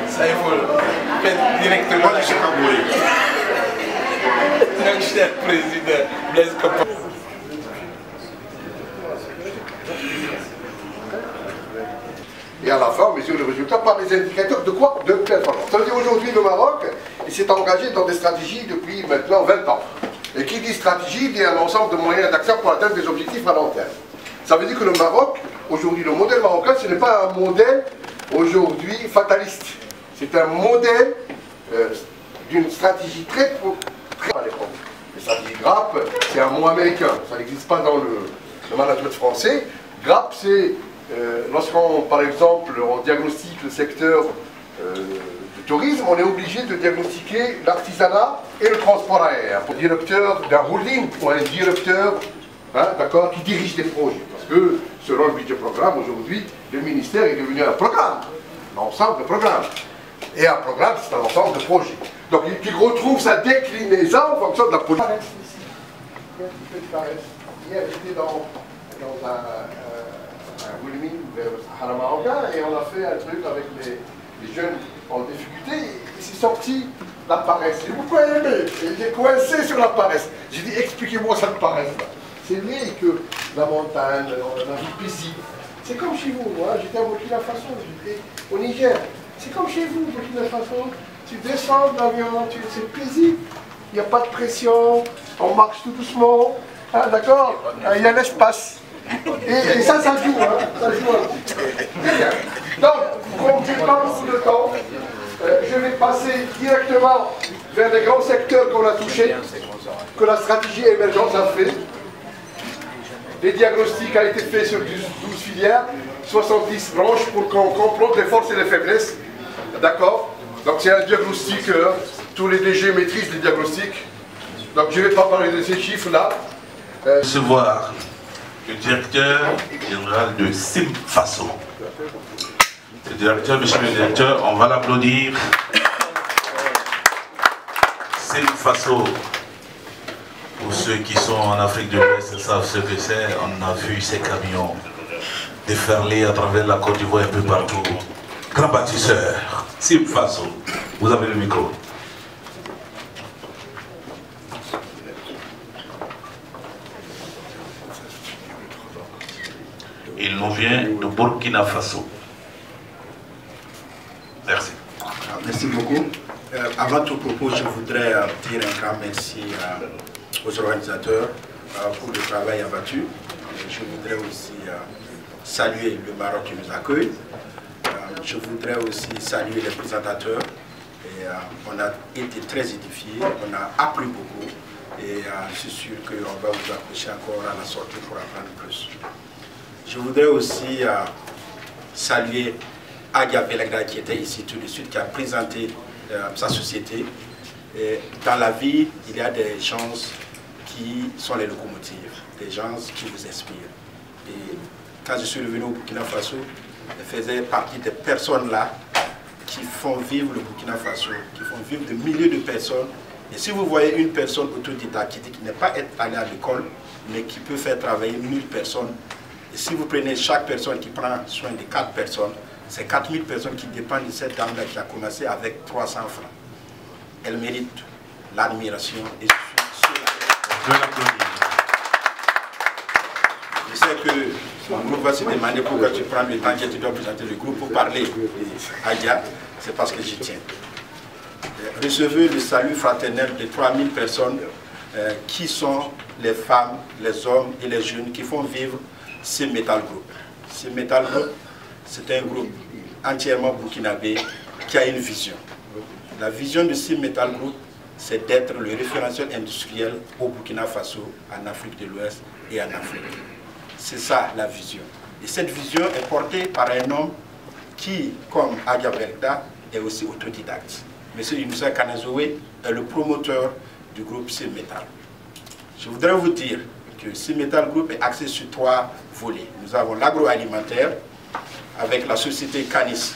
Ça, il faut le directement de Chakabouri. Donc, cher président, Blaise Compaoré. Et à la fin, on mesure le résultat par les indicateurs de quoi? De performance. Ça veut dire aujourd'hui, le Maroc s'est engagé dans des stratégies depuis maintenant 20 ans. Et qui dit stratégie, dit un ensemble de moyens d'action pour atteindre des objectifs à long terme. Ça veut dire que le Maroc, aujourd'hui, le modèle marocain, ce n'est pas un modèle aujourd'hui fataliste. C'est un modèle d'une stratégie très à l'époque. La stratégie GRAP, c'est un mot américain. Ça n'existe pas dans le management français. GRAP, c'est lorsqu'on, par exemple, on diagnostique le secteur du tourisme, on est obligé de diagnostiquer l'artisanat et le transport aérien. Un directeur d'un holding ou un directeur d'accord, qui dirige des projets. Parce que selon le budget programme, aujourd'hui, le ministère est devenu un programme, l'ensemble de programmes. Et un programme, c'est un ensemble de projets. Donc il retrouve sa déclinaison en fonction de la politique. Hier, j'étais dans un Wilmi vers le Sahara marocain et on a fait un truc avec les jeunes en difficulté. Et c'est sorti la paresse. J'ai beaucoup aimé. J'ai coincé sur la paresse. J'ai dit, expliquez-moi cette paresse-là. C'est vrai que la montagne, la vie paisible, c'est comme chez vous. Moi, j'étais à Burkina Faso, j'étais au Niger. C'est comme chez vous, Burkina Faso. Tu descends de l'avion, c'est paisible. Il n'y a pas de pression, on marche tout doucement. Ah, d'accord? Il y a l'espace. Et ça joue, hein, ça joue un petit peu. Donc, comme je n'ai pas beaucoup de temps, je vais passer directement vers les grands secteurs qu'on a touchés, que la stratégie émergence a fait. Les diagnostics ont été faits sur 12 filières, 70 branches pour qu'on comprenne les forces et les faiblesses. D'accord? Donc c'est un diagnostic, tous les DG maîtrisent les diagnostics. Donc je ne vais pas parler de ces chiffres-là. Recevoir le directeur général de Simfaso. Le directeur, monsieur le directeur, on va l'applaudir. Simfaso, pour ceux qui sont en Afrique de l'Ouest savent ce que c'est, on a vu ces camions déferler à travers la Côte d'Ivoire un peu partout. Grand bâtisseur, Simfaso, vous avez le micro. Il nous vient de Burkina Faso. Merci. Merci beaucoup. Avant tout propos, je voudrais dire un grand merci aux organisateurs pour le travail abattu. Je voudrais aussi saluer le Maroc qui nous accueille. Je voudrais aussi saluer les présentateurs. Et, on a été très édifiés, on a appris beaucoup. Et je suis sûr qu'on va vous approcher encore à la sortie pour apprendre plus. Je voudrais aussi saluer Agia Belgrada qui était ici tout de suite, qui a présenté sa société. Et dans la vie, il y a des gens qui sont les locomotives, des gens qui vous inspirent. Et quand je suis revenu au Burkina Faso, je faisais partie des personnes-là qui font vivre le Burkina Faso, qui font vivre des milliers de personnes. Et si vous voyez une personne autodidacte qui n'est pas allée à l'école, mais qui peut faire travailler 1000 personnes, et si vous prenez chaque personne qui prend soin de 4 personnes, c'est 4000 personnes qui dépendent de cette dame-là qui a commencé avec 300 francs. Elle mérite l'admiration et je suis Je sais que mon groupe va se demander pourquoi tu prends le temps que tu dois présenter le groupe pour parler d'Adia. C'est parce que j'y tiens. Recevez le salut fraternel de 3000 personnes qui sont les femmes, les hommes et les jeunes qui font vivre ces Metal Group. Ce Metal Group, c'est un groupe entièrement burkinabé qui a une vision. La vision de ce Metal Group, c'est d'être le référentiel industriel au Burkina Faso, en Afrique de l'Ouest et en Afrique. C'est ça la vision. Et cette vision est portée par un homme qui, comme Agia Belgrada, est aussi autodidacte. M. Inoussa Kanazoé est le promoteur du groupe C-Metal. Je voudrais vous dire que C-Metal Group est axé sur 3 volets. Nous avons l'agroalimentaire avec la société Canis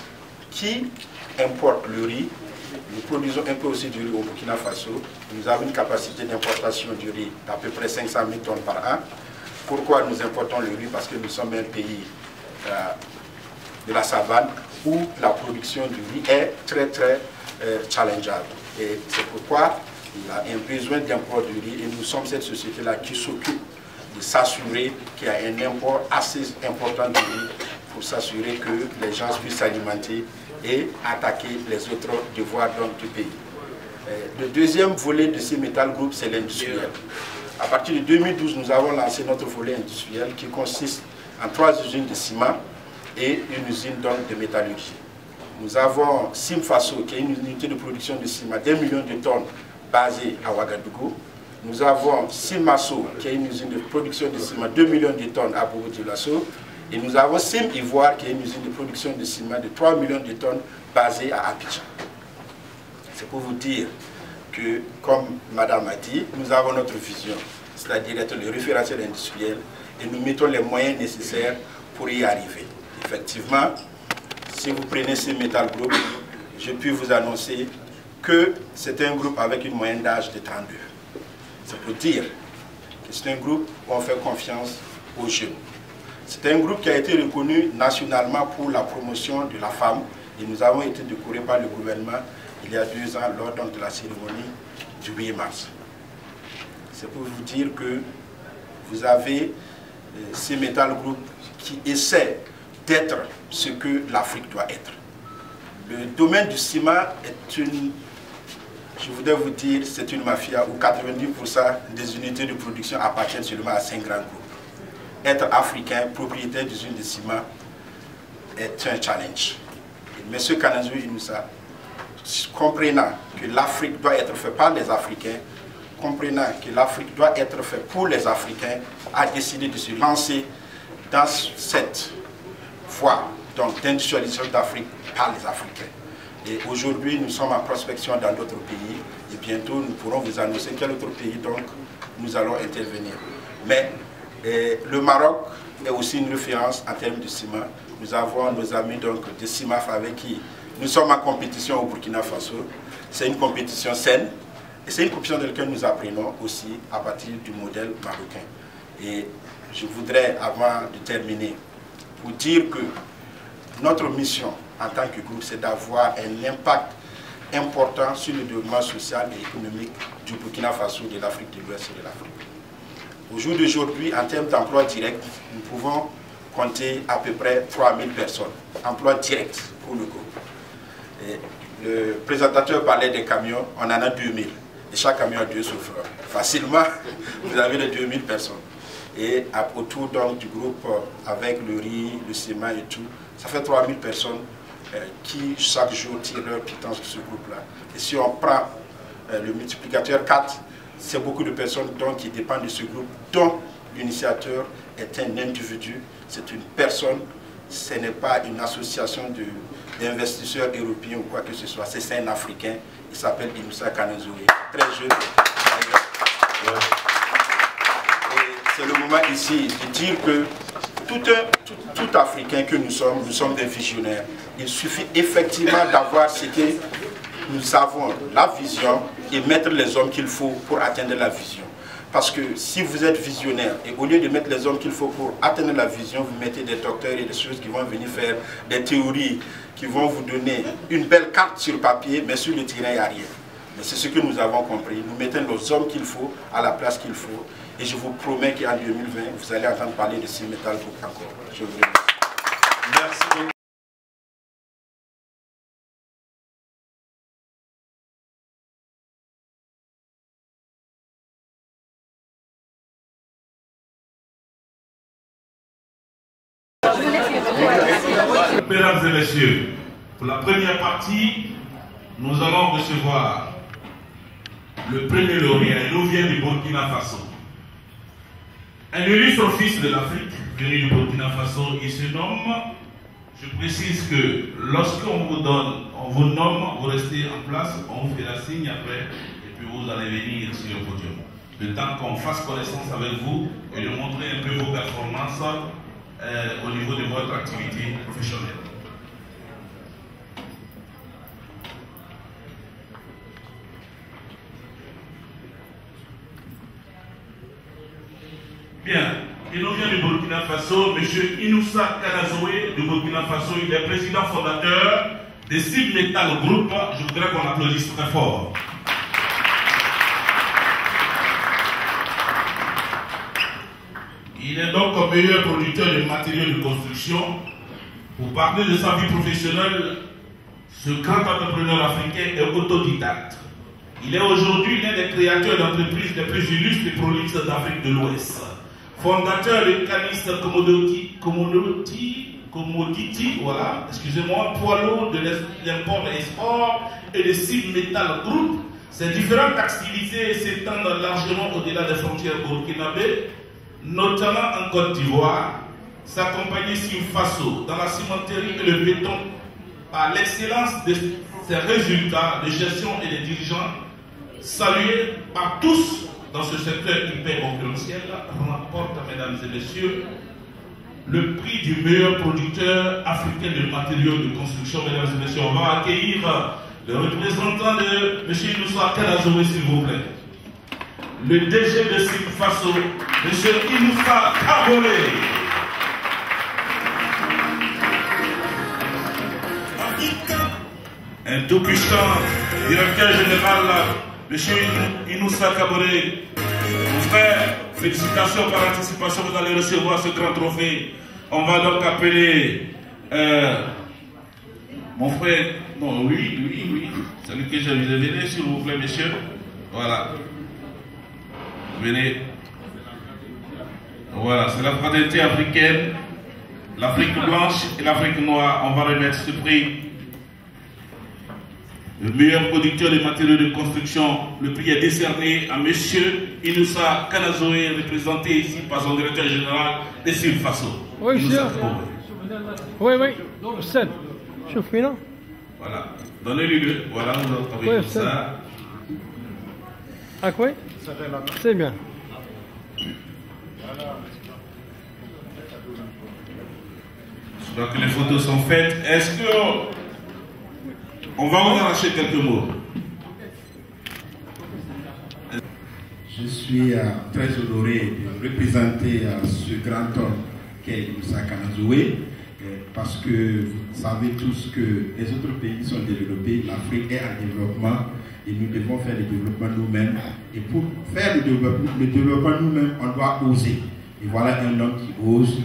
qui importe le riz Nous produisons un peu aussi du riz au Burkina Faso. Nous avons une capacité d'importation du riz d'à peu près 500 000 tonnes par an. Pourquoi nous importons le riz? Parce que nous sommes un pays de la savane où la production du riz est très challengeable. Et c'est pourquoi il y a un besoin d'import du riz et nous sommes cette société-là qui s'occupe de s'assurer qu'il y a un import assez important du riz pour s'assurer que les gens puissent s'alimenter et attaquer les autres devoirs du pays. Le deuxième volet de ces Metal Group, c'est l'industriel. À partir de 2012, nous avons lancé notre volet industriel qui consiste en 3 usines de ciment et une usine de métallurgie. Nous avons Simfaso, qui est une unité de production de ciment d'1 million de tonnes basée à Ouagadougou. Nous avons Simasso, qui est une usine de production de ciment 2 millions de tonnes à Bobo-Dioulasso. Et nous avons Sim Ivoire, qui est une usine de production de ciment de 3 millions de tonnes basée à Abidjan. C'est pour vous dire que, comme Madame a dit, nous avons notre vision, c'est-à-dire être le référentiel industriel, et nous mettons les moyens nécessaires pour y arriver. Effectivement, si vous prenez ces Metal Group, je puis vous annoncer que c'est un groupe avec une moyenne d'âge de 32. C'est pour dire que c'est un groupe où on fait confiance aux jeunes. C'est un groupe qui a été reconnu nationalement pour la promotion de la femme et nous avons été décorés par le gouvernement il y a 2 ans lors de la cérémonie du 8 mars. C'est pour vous dire que vous avez ces Metal Group qui essaient d'être ce que l'Afrique doit être. Le domaine du ciment est une, je voudrais vous dire, c'est une mafia où 90% des unités de production appartiennent seulement à 5 grands groupes. Être africain, propriétaire d'usine de ciment, est un challenge. Et M. Kanazou Inoussa, comprenant que l'Afrique doit être faite par les Africains, comprenant que l'Afrique doit être faite pour les Africains, a décidé de se lancer dans cette voie d'industrialisation d'Afrique par les Africains. Et aujourd'hui, nous sommes en prospection dans d'autres pays et bientôt nous pourrons vous annoncer quel autre pays donc nous allons intervenir. Mais le Maroc est aussi une référence en termes de ciment. Nous avons nos amis donc de CIMAF avec qui nous sommes en compétition au Burkina Faso. C'est une compétition saine et c'est une compétition dans laquelle nous apprenons aussi à partir du modèle marocain. Et je voudrais, avant de terminer, vous dire que notre mission en tant que groupe, c'est d'avoir un impact important sur le développement social et économique du Burkina Faso, de l'Afrique de l'Ouest et de l'Afrique. Au jour d'aujourd'hui, en termes d'emploi direct, nous pouvons compter à peu près 3000 personnes, emploi direct pour le groupe. Et le présentateur parlait des camions, on en a 2000. Et chaque camion a 2 chauffeurs. Facilement, vous avez les 2000 personnes. Et autour donc, du groupe, avec le riz, le ciment et tout, ça fait 3000 personnes qui chaque jour tirent leur pitance de ce groupe-là. Et si on prend le multiplicateur 4, c'est beaucoup de personnes donc, qui dépendent de ce groupe, dont l'initiateur est un individu, c'est une personne, ce n'est pas une association d'investisseurs européens ou quoi que ce soit, c'est un Africain, il s'appelle Inoussa Kanazoué, très jeune. Et c'est le moment ici de dire que tout Africain que nous sommes des visionnaires. Il suffit effectivement d'avoir ce que nous avons, la vision, et mettre les hommes qu'il faut pour atteindre la vision. Parce que si vous êtes visionnaire, et au lieu de mettre les hommes qu'il faut pour atteindre la vision, vous mettez des docteurs et des choses qui vont venir faire des théories, qui vont vous donner une belle carte sur papier, mais sur le terrain, il n'y a rien. Mais c'est ce que nous avons compris. Nous mettons les hommes qu'il faut à la place qu'il faut. Et je vous promets qu'en 2020, vous allez entendre parler de ces Metal Group encore. Je vous remercie. Merci beaucoup. Mesdames et messieurs, pour la première partie, nous allons recevoir le premier lauréat. Il nous vient du Burkina Faso. Un illustre fils de l'Afrique, venu du Burkina Faso, il se nomme, je précise que lorsqu'on vous donne, on vous nomme, vous restez en place, on vous fait la signe après, et puis vous allez venir sur le podium. Le temps qu'on fasse connaissance avec vous et de montrer un peu vos performances au niveau de votre activité professionnelle. Bien. Il nous vient du Burkina Faso, M. Inoussa Kanazoé du Burkina Faso. Il est président fondateur des Cibles Metal Group. Je voudrais qu'on applaudisse très fort. Il est donc meilleur producteur de matériaux de construction. Pour parler de sa vie professionnelle, ce grand entrepreneur africain est autodidacte. Il est aujourd'hui l'un des créateurs d'entreprises les plus illustres et prolixes d'Afrique de l'Ouest. Fondateur de Canis Commodity, voilà, excusez-moi, poids lourd de l'import et export et de Cibles Metal Group. Ces différents taxes stylisés s'étendent largement au-delà des frontières burkinabées, notamment en Côte d'Ivoire, s'accompagner Cibles Faso dans la cimenterie et le béton par l'excellence de ses résultats de gestion et des dirigeants, salués par tous dans ce secteur hyper concurrentiel, remporte, mesdames et messieurs, le prix du meilleur producteur africain de matériaux de construction. Mesdames et messieurs, on va accueillir le représentant de M. Inoussa Kanazoé, s'il vous plaît. Le DG de Cibles Faso, M. Inoussa Kaboré. Un tout-puissant directeur général, M. Inoussa Kaboré. Mon frère, félicitations par anticipation, vous allez recevoir ce grand trophée. On va donc appeler mon frère, non, oui, celui que je vous ai donné, s'il vous plaît, messieurs. Voilà. Venez. Voilà, c'est la fraternité africaine, l'Afrique blanche et l'Afrique noire. On va remettre ce prix. Le meilleur producteur de matériaux de construction, le prix est décerné à M. Inoussa Kanazoé, représenté ici par son directeur général des Cibles Faso. Oui, monsieur. Oui, Ustad. Chauffe-moi là. Voilà. Donnez-lui-le. Voilà, nous avons avec ça. Ah, quoi? C'est bien. Donc les photos sont faites. Est-ce que on va vous arracher quelques mots? Je suis très honoré de représenter ce grand homme qu'est Inoussa Kanazoé, parce que vous savez tous que les autres pays sont développés, l'Afrique est en développement et nous devons faire le développement nous-mêmes. Et pour faire le développement nous-mêmes, on doit oser. Et voilà un homme qui ose,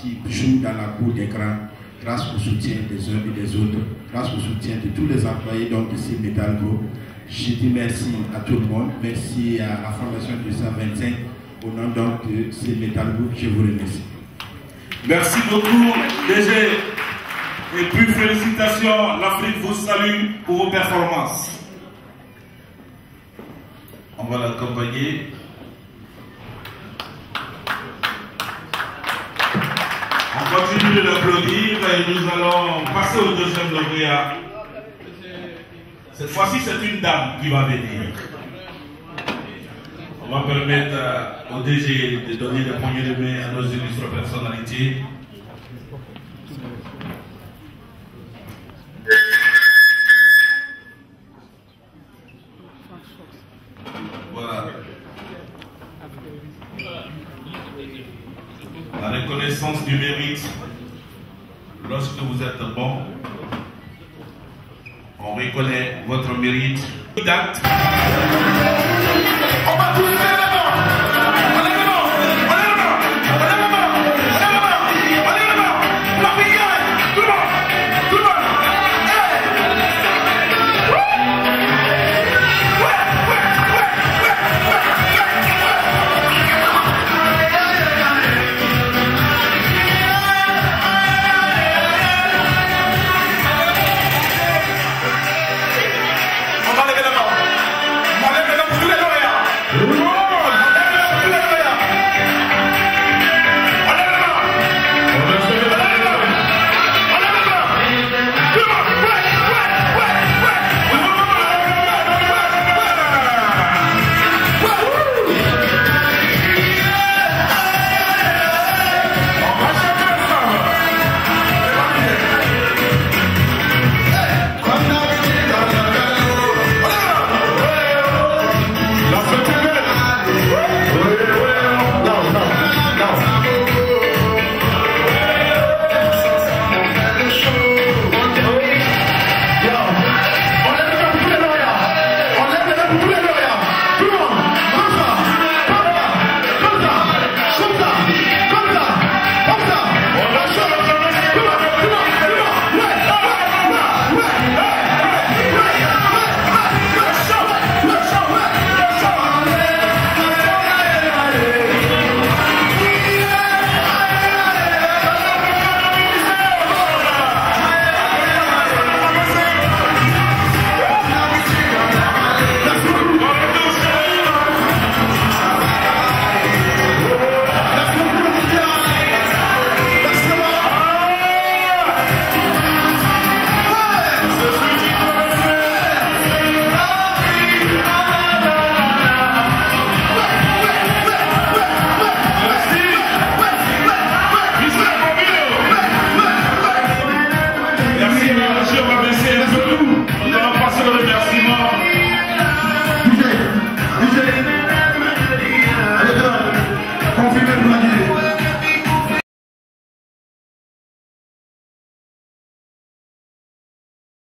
qui joue dans la cour des grands, grâce au soutien des uns et des autres, grâce au soutien de tous les employés donc, de Cibles Metal Group. Je dis merci à tout le monde, merci à la Fondation 225, au nom donc de Cibles Metal Group, je vous remercie. Merci beaucoup, DG. Et puis félicitations, l'Afrique vous salue pour vos performances. On va l'accompagner. On continue de l'applaudir et nous allons passer au deuxième lauréat. Cette fois-ci, c'est une dame qui va venir. On va permettre au DG de donner le premier de main à nos illustres personnalités. Voilà. La reconnaissance du mérite. Lorsque vous êtes bon, on reconnaît votre mérite. Date. On va tous faire la On va lever la main. c'est un peu